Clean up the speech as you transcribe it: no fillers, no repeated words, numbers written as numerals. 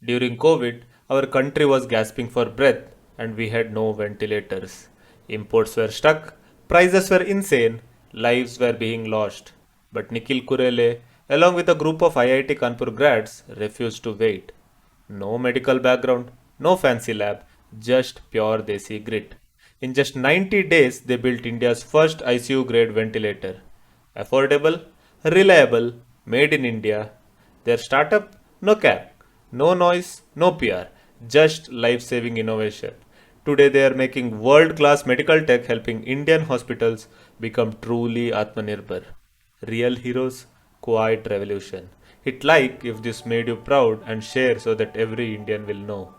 During COVID, our country was gasping for breath and we had no ventilators. Imports were stuck, prices were insane, lives were being lost. But Nikhil Kurele, along with a group of IIT Kanpur grads, refused to wait. No medical background, no fancy lab, just pure desi grit. In just 90 days, they built India's first ICU-grade ventilator. Affordable, reliable, made in India. Their startup, Noccarc. No noise, no PR, just life-saving innovation. Today they are making world-class medical tech helping Indian hospitals become truly Atmanirbhar. Real heroes, quiet revolution. Hit like if this made you proud and share so that every Indian will know.